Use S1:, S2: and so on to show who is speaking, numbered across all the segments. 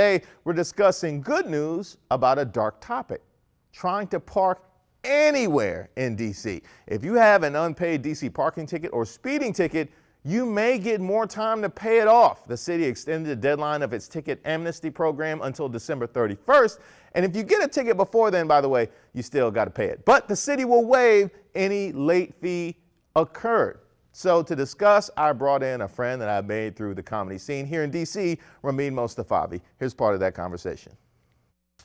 S1: Today, we're discussing good news about a dark topic, trying to park anywhere in D.C. If you have an unpaid D.C. parking ticket or speeding ticket, you may get more time to pay it off. The city extended the deadline of its ticket amnesty program until December 31st. And if you get a ticket before then, by the way, you still got to pay it. But the city will waive any late fee occurred. So to discuss, I brought in a friend that I made through the comedy scene here in D.C., Rahmein Mostafavi. Here's part of that conversation.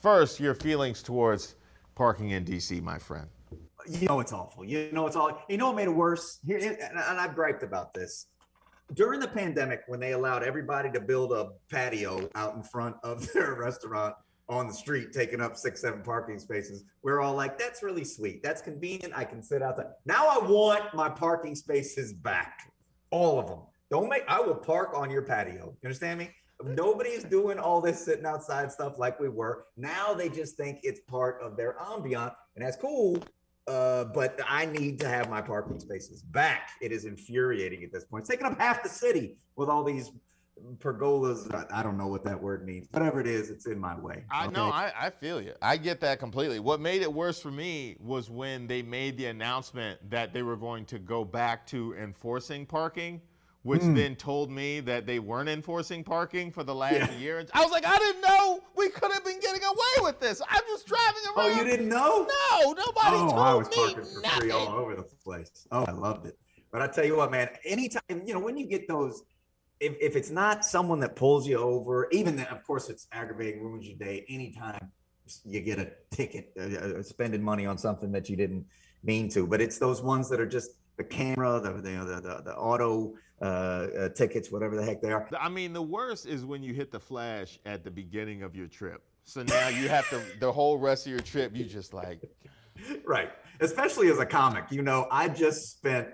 S1: First, your feelings towards parking in D.C., my friend.
S2: You know it's awful. You know it's all. You know what made it worse? Here, and I've griped about this. During the pandemic, when they allowed everybody to build a patio out in front of their restaurant on the street, taking up 6-7 parking spaces, we're all like, that's really sweet. That's convenient. I can sit outside. Now I want my parking spaces back. All of them. I will park on your patio. You understand me? Nobody's doing all this sitting outside stuff like we were. Now they just think it's part of their ambiance, and that's cool. But I need to have my parking spaces back. It is infuriating at this point. It's taking up half the city with all these pergolas. I don't know what that word means. Whatever it is, it's in my way.
S1: I know, I feel you. I get that completely. What made it worse for me was when they made the announcement that they were going to go back to enforcing parking, which then told me that they weren't enforcing parking for the last year. I was like, I didn't know we could have been getting away with this. I'm just driving around.
S2: Oh, you didn't know?
S1: No, nobody told me.
S2: I was parking for free all over the place. Oh, I loved it. But I tell you what, man, anytime, when you get those, if it's not someone that pulls you over, even then, of course, it's aggravating, ruins your day. Anytime you get a ticket, spending money on something that you didn't mean to, but it's those ones that are just the camera, the auto tickets, whatever the heck they are.
S1: I mean, the worst is when you hit the flash at the beginning of your trip. So now you have to, the whole rest of your trip, you just like.
S2: Right. Especially as a comic, I just spent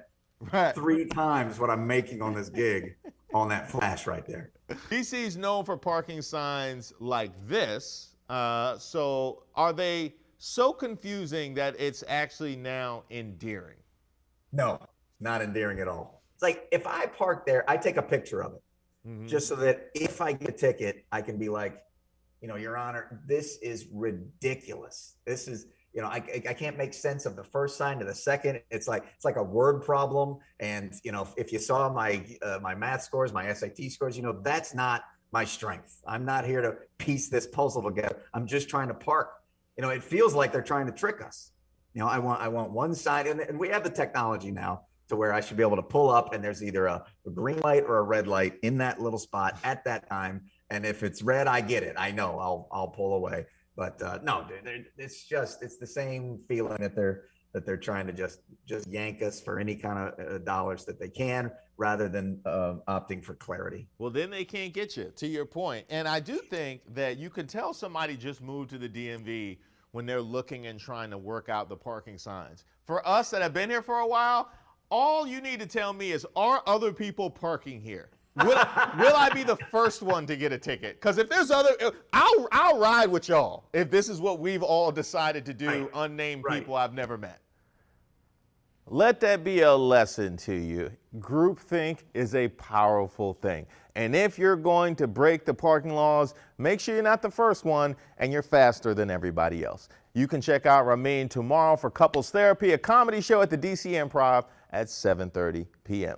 S2: 3 times what I'm making on this gig on that flash right there.
S1: DC is known for parking signs like this. So are they so confusing that it's actually now endearing?
S2: No, not endearing at all. It's like if I park there, I take a picture of it just so that if I get a ticket, I can be like, Your Honor, this is ridiculous. This is, I can't make sense of the first sign to the second. It's like a word problem. And, if you saw my math scores, my SAT scores, that's not my strength. I'm not here to piece this puzzle together. I'm just trying to park. It feels like they're trying to trick us. I want one side, and we have the technology now to where I should be able to pull up and there's either a green light or a red light in that little spot at that time. And if it's red, I get it. I know I'll pull away. But no, it's the same feeling that they're trying to just yank us for any kind of dollars that they can, rather than opting for clarity.
S1: Well, then they can't get you, to your point. And I do think that you can tell somebody just moved to the DMV when they're looking and trying to work out the parking signs. For us that have been here for a while, all you need to tell me is, are other people parking here? Will I be the first one to get a ticket? Because if there's I'll ride with y'all if this is what we've all decided to do, unnamed people I've never met. Let that be a lesson to you. Groupthink is a powerful thing. And if you're going to break the parking laws, make sure you're not the first one and you're faster than everybody else. You can check out Rahmein tomorrow for Couples Therapy, a comedy show at the DC Improv at 7:30 p.m.